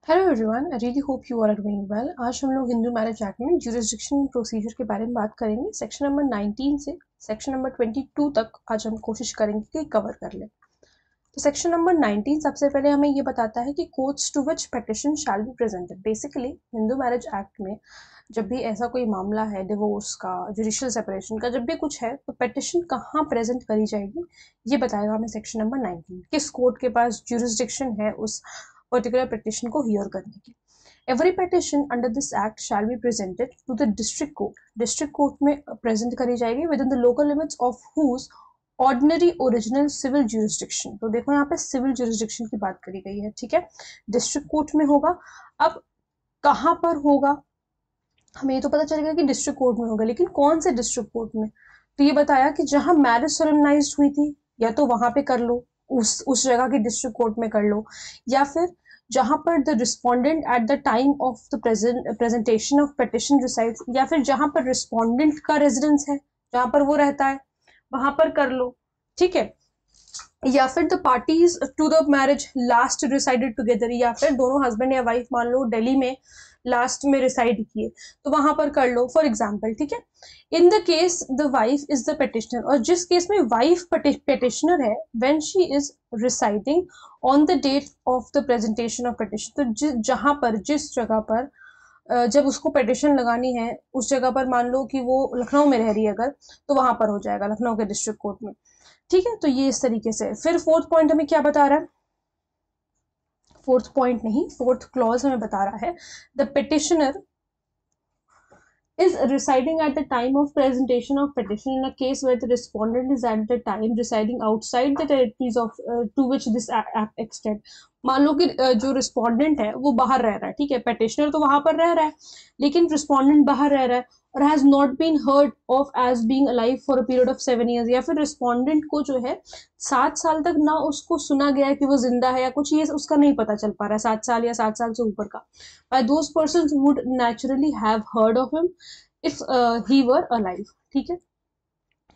Hello everyone, I really hope you are doing well. आज हम लोग हिंदू मैरिज एक्ट में ज्यूरिसडिक्शन प्रोसीजर के बारे में बात करेंगे। सेक्शन नंबर 19 से सेक्शन नंबर 22 तक आज हम कोशिश करेंगे कि कवर कर लें। तो सेक्शन नंबर 19 सबसे पहले हमें ये बताता है कि courts to which petition shall be presented. Basically Hindu marriage act में जब भी ऐसा कोई मामला है डिवोर्स का, जुडिशियल सेपरेशन का, जब भी कुछ है तो पिटिशन कहाँ प्रेजेंट करी जाएगी ये बताएगा हमें सेक्शन नंबर 19। किस कोर्ट के पास ज्यूरिसडिक्शन है उस पर्टिकुलर पिटिशन को हियर करने की। Every petition under this act shall be presented to the district court. District court में प्रेजेंट करी जाएगी within the local limits of whose ordinary original civil jurisdiction. तो देखो यहाँ पे सिविल ज्यूरिसडिक्शन की बात करी गई है, ठीक है। डिस्ट्रिक्ट कोर्ट में होगा। अब कहाँ पर होगा हमें ये तो पता चलेगा कि डिस्ट्रिक्ट कोर्ट में होगा, लेकिन कौन से डिस्ट्रिक्ट कोर्ट में? तो ये बताया कि जहां मैरिज सोलेमनाइज्ड हुई थी या तो वहां पे कर लो, उस जगह के डिस्ट्रिक्ट कोर्ट में कर लो, या फिर जहां पर the respondent at the time of the presentation of petition resides, या फिर जहां पर रिस्पोंडेंट का रेजिडेंस है, जहां पर वो रहता है वहां पर कर लो, ठीक है। या फिर the parties to the marriage last resided together, या फिर दोनों हस्बैंड या वाइफ मान लो दिल्ली में लास्ट में रिसाइड किए तो वहां पर कर लो, फॉर एग्जाम्पल, ठीक है। In the case the wife is the petitioner, और जिस केस में वाइफ पिटिशनर है, when she is residing on the date of the presentation of petition, तो जहां पर जिस जगह पर जब उसको पिटिशन लगानी है उस जगह पर मान लो कि वो लखनऊ में रह रही है अगर, तो वहां पर हो जाएगा लखनऊ के डिस्ट्रिक्ट कोर्ट में, ठीक है। तो ये इस तरीके से। फिर फोर्थ पॉइंट हमें क्या बता रहा है? फोर्थ पॉइंट नहीं, फोर्थ क्लॉज हमें बता रहा है the petitioner is residing at the time of presentation of petition in a case where the respondent is at the time residing outside the territories of to which this act extend। मान लो कि जो respondent है वो बाहर रह रहा है, ठीक है। पिटिशनर तो वहां पर रह रहा है लेकिन रिस्पोंडेंट बाहर रह रहा है और has not been heard of as being alive for a period of 7 years, या फिर रिस्पोंडेंट को जो है 7 साल तक ना उसको सुना गया है कि वो जिंदा है या कुछ, ये उसका नहीं पता चल पा रहा है 7 साल या 7 साल से ऊपर का। by those persons would naturally have heard of him if he were alive, ठीक है।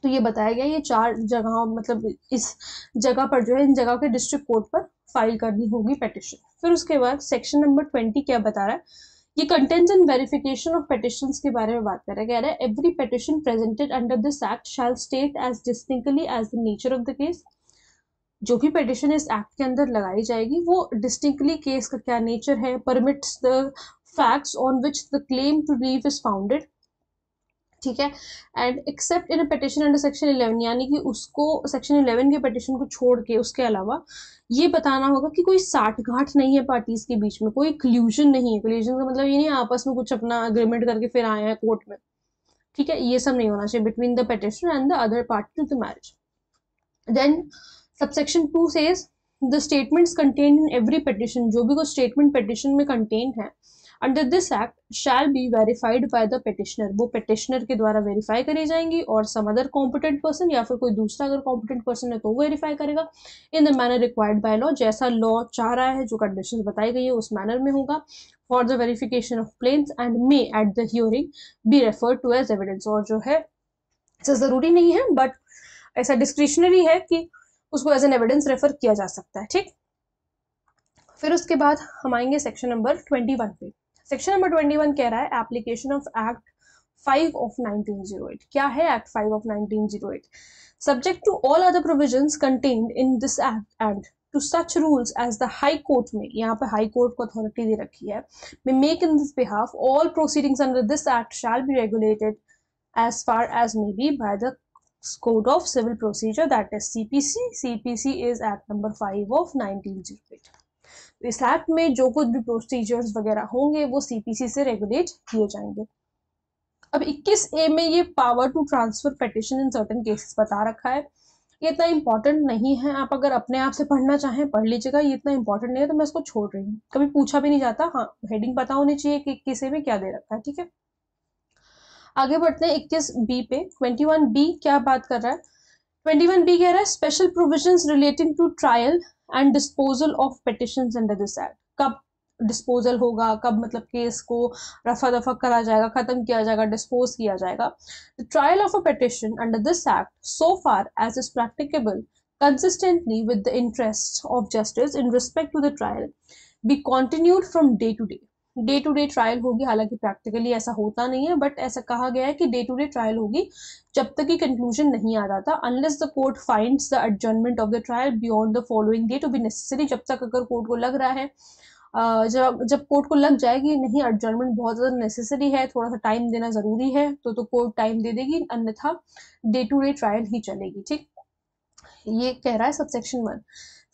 तो ये बताया गया, ये 4 जगह मतलब इस जगह पर जो है इन जगह के डिस्ट्रिक्ट कोर्ट पर फाइल करनी होगी पिटिशन। फिर उसके बाद सेक्शन नंबर 20 क्या बता रहा है? ये contents and verification of petitions के बारे में बात कर रहा है। कह रहा है every petition presented under this act shall state as distinctly as the nature of the case. जो भी पिटिशन इस एक्ट के अंदर लगाई जाएगी वो डिस्टिंक्टली केस का क्या नेचर है, permits the facts on which the claim to leave is founded, ठीक है। And except in petition under section 11, यानी कि उसको सेक्शन 11 के पिटिशन को छोड़ के उसके अलावा ये बताना होगा कि कोई साठ गांठ नहीं है पार्टीज के बीच में, कोई क्लूजन नहीं है। क्लूजन का मतलब ये नहीं आपस में कुछ अपना अग्रीमेंट करके फिर आए हैं कोर्ट में, ठीक है। ये सब नहीं होना चाहिए between the petitioner and the other party to the marriage. Then subsection 2 says the statements contained in every petition, जो भी कुछ स्टेटमेंट पिटिशन में कंटेन्ड है under this act shall be verified by the petitioner, वो petitioner के द्वारा verify करी जाएंगी और सम अदर कॉम्पिटेंट पर्सन या फिर कोई दूसरा अगर कॉम्पिटेंट पर्सन है तो वो वेरीफाई करेगा in the manner required by law. जैसा लॉ चाह रहा है, जो कंडीशंस बताई गई है उस मैनर में होगा। For the verification of claims and may at the hearing be referred to as evidence, और जो है ऐसा जरूरी नहीं है बट ऐसा डिस्क्रिशनरी है कि उसको एज एन एविडेंस रेफर किया जा सकता है, ठीक। फिर उसके बाद हम आएंगे सेक्शन नंबर 21 पे। सेक्शन नंबर 21 कह रहा है एप्लीकेशन ऑफ एक्ट 5 ऑफ 1908। क्या है act 5 of 1908? Subject to all other provisions contained in this act and to such rules as the high court में, यहाँ पे हाई कोर्ट को अथॉरिटी दे रखी है, may make in this behalf all proceedings under this act shall be regulated as far as may be by the Code of Civil Procedure, that is CPC. CPC is Act number 5 of 1908। इस act में जो कुछ भी procedures वगैरह होंगे वो CPC से regulate किए जाएंगे। अब 21A में ये power to transfer petition in certain cases बता रखा है। ये इतना इंपॉर्टेंट नहीं है, आप अगर अपने आप से पढ़ना चाहें पढ़ लीजिएगा, ये इतना इंपॉर्टेंट नहीं है तो मैं इसको छोड़ रही हूँ। कभी पूछा भी नहीं जाता, हाँ हेडिंग पता होनी चाहिए कि 21A में क्या दे रखा है, ठीक है। आगे बढ़ते हैं 21B पे। 21B क्या बात कर रहा है? 21B कह रहा है special provisions relating to trial and disposal of petitions under this act. कब डिस्पोजल होगा, कब मतलब केस को रफा दफा करा जाएगा, खत्म किया जाएगा, डिस्पोज किया जाएगा। The trial of a petition under this act so far as is practicable consistently with the interests of justice in respect to the trial be continued from day to day trial होगी, हालांकि practically ऐसा होता नहीं है, but ऐसा कहा गया है कि डे टू डे ट्रायल होगी जब तक कि कंक्लूजन नहीं आ जाता, unless the court finds the adjournment of the trial beyond the following day to be necessary. जब तक अगर कोर्ट को लग रहा है, जब कोर्ट को लग जाएगी नहीं एडजर्नमेंट बहुत ज्यादा नेसेसरी है, थोड़ा सा टाइम देना जरूरी है, तो कोर्ट टाइम दे देगी, अन्यथा डे टू डे ट्रायल ही चलेगी। ठीक, ये कह रहा है सबसेक्शन 1।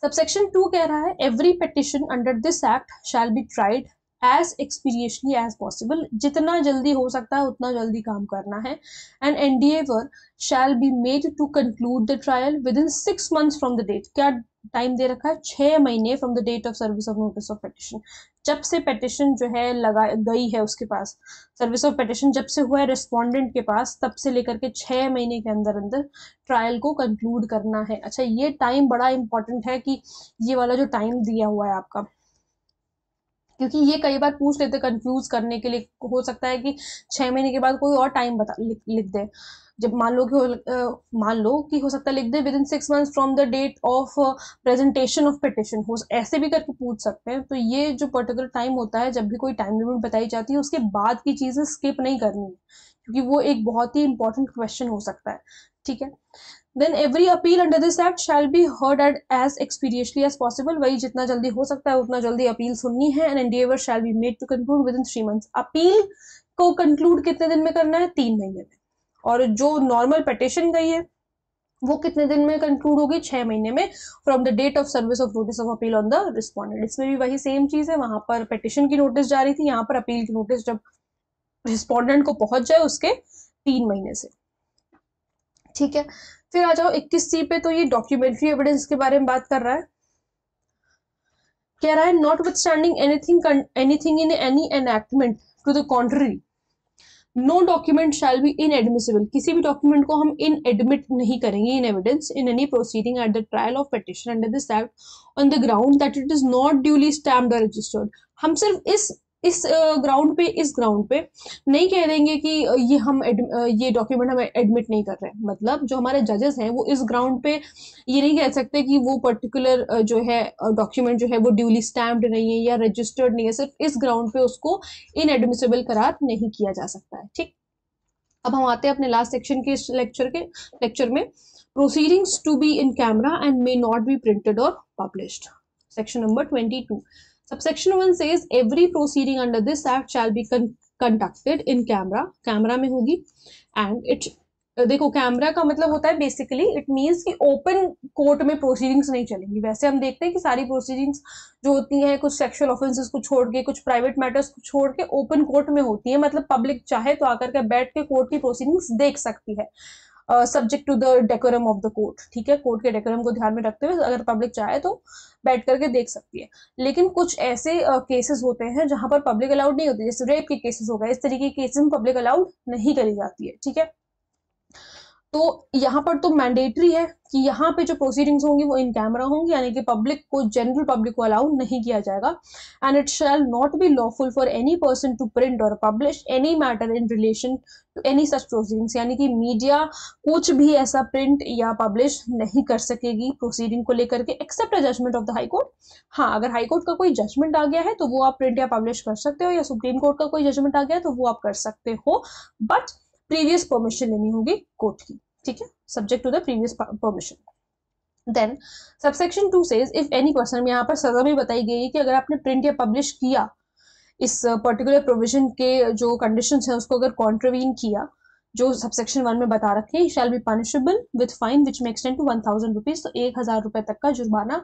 सबसेक्शन 2 कह रहा है every petition under this act shall be tried as expeditiously as possible. जितना जल्दी हो सकता है उतना जल्दी काम करना है। And endeavour shall be made to conclude the trial within 6 months from the date. क्या टाइम दे रखा है? 6 महीने from the date of service of notice of petition. जब से पिटिशन जो है लगा गई है उसके पास, सर्विस ऑफ पिटिशन जब से हुआ है रिस्पोंडेंट के पास, तब से लेकर के 6 महीने के अंदर अंदर ट्रायल को कंक्लूड करना है। अच्छा, ये टाइम बड़ा इंपॉर्टेंट है कि ये वाला जो टाइम दिया हुआ है आपका, क्योंकि ये कई बार पूछ लेते कंफ्यूज करने के लिए, हो सकता है कि 6 महीने के बाद कोई और टाइम बता लिख दे। जब मान लो कि हो सकता है लिख दे within 6 months from the date of presentation of petition, हो ऐसे भी करके पूछ सकते हैं। तो ये जो पर्टिकुलर टाइम होता है, जब भी कोई टाइम लिमिट बताई जाती है, उसके बाद की चीजें स्किप नहीं करनी है, क्योंकि वो एक बहुत ही इंपॉर्टेंट क्वेश्चन हो सकता है। ठीक है, then every appeal under this act shall be heard at as expeditiously as possible. वही जितना जल्दी हो सकता है उतना जल्दी अपील सुननी है। And endeavour shall be made to conclude within 3 months। Appeal को कंक्लूड कितने दिन में करना है? 3 महीने में। और जो नॉर्मल पिटिशन गई है वो कितने दिन में कंक्लूड होगी? 6 महीने में from the date of service of notice of appeal on the respondent. इसमें भी वही सेम चीज है, वहां पर पिटिशन की नोटिस जा रही थी, यहाँ पर अपील की नोटिस जब रिस्पोंडेंट को पहुंच जाए उसके 3 महीने से। ठीक है, फिर आ जाओ 21C पे। तो ये डॉक्यूमेंट्री एविडेंस के बारे में बात कर रहा है। कह रहा है notwithstanding anything in any enactment to the contrary no document shall be inadmissible. किसी भी डॉक्यूमेंट को हम इनएडमिट नहीं करेंगे in evidence in any proceeding at the trial of petition under this act on the ground that it is not duly stamped or registered. हम सिर्फ इस ग्राउंड पे नहीं कह देंगे कि ये डॉक्यूमेंट हम एडमिट नहीं कर रहे हैं। मतलब जो हमारे जजेस हैं वो इस ग्राउंड पे ये नहीं कह सकते कि वो पर्टिकुलर जो है डॉक्यूमेंट जो है वो ड्यूली स्टैम्प्ड नहीं है या रजिस्टर्ड नहीं है। सिर्फ इस ग्राउंड पे उसको इनएडमिसिबल करार नहीं किया जा सकता है। ठीक, अब हम आते हैं अपने लास्ट सेक्शन के लेक्चर में, proceedings to be in camera and may not be printed और published. Section number 22। Subsection 1 says every proceeding under this act shall be conducted in camera। Camera में होगी। एंड इट, देखो camera का मतलब होता है बेसिकली इट मीन्स कि open court में प्रोसीडिंग्स नहीं चलेंगी। वैसे हम देखते हैं कि सारी प्रोसीडिंग्स जो होती हैं कुछ सेक्सुअल ऑफेंसेस को छोड़ के, कुछ प्राइवेट मैटर्स को छोड़ के ओपन कोर्ट में होती है। मतलब पब्लिक चाहे तो आकर के बैठ के कोर्ट की प्रोसीडिंग्स देख सकती है, subject to the decorum of the court. ठीक है, कोर्ट के डेकोरम को ध्यान में रखते हुए अगर पब्लिक चाहे तो बैठ करके देख सकती है। लेकिन कुछ ऐसे केसेस होते हैं जहां पर पब्लिक अलाउड नहीं होती, जैसे रेप के केसेस हो गए, इस तरीके के केसेस में पब्लिक अलाउड नहीं करी जाती है। ठीक है, तो यहाँ पर तो मैंडेटरी है कि यहाँ पे जो प्रोसीडिंग्स होंगी वो इन कैमरा होंगी, यानी कि पब्लिक को, जनरल पब्लिक को अलाउ नहीं किया जाएगा। And it shall not be lawful for any person to print or publish any matter in relation to any such proceedings. यानी कि मीडिया कुछ भी ऐसा प्रिंट या पब्लिश नहीं कर सकेगी प्रोसीडिंग को लेकर के, except a judgment of the high court. हाँ, अगर हाई कोर्ट का कोई जजमेंट आ गया है तो वो आप प्रिंट या पब्लिश कर सकते हो, या सुप्रीम कोर्ट का कोई जजमेंट आ गया है तो वो आप कर सकते हो, बट प्रीवियस परमिशन लेनी होगी कोर्ट की। ठीक है, subject to the previous permission. Then subsection 2 says if any person, यहाँ पर सजा भी बताई गई है कि अगर आपने प्रिंट या पब्लिश किया, इस पर्टिकुलर प्रोविजन के जो कंडीशंस है उसको अगर कॉन्ट्रवीन किया जो सबसेक्शन 1 में बता रखे, shall be punishable with fine which में एक्सटेंड टू 1000 रुपीज। तो 1000 रुपए तक का जुर्माना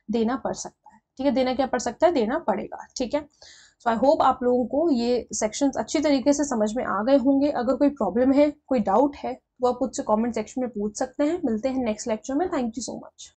देना पड़ सकता है। ठीक है, देना क्या पड़ सकता है? देना पड़ेगा। ठीक है, सो आई होप आप लोगों को ये सेक्शंस अच्छी तरीके से समझ में आ गए होंगे। अगर कोई प्रॉब्लम है, कोई डाउट है, तो आप मुझसे कमेंट सेक्शन में पूछ सकते हैं। मिलते हैं नेक्स्ट लेक्चर में। Thank you so much.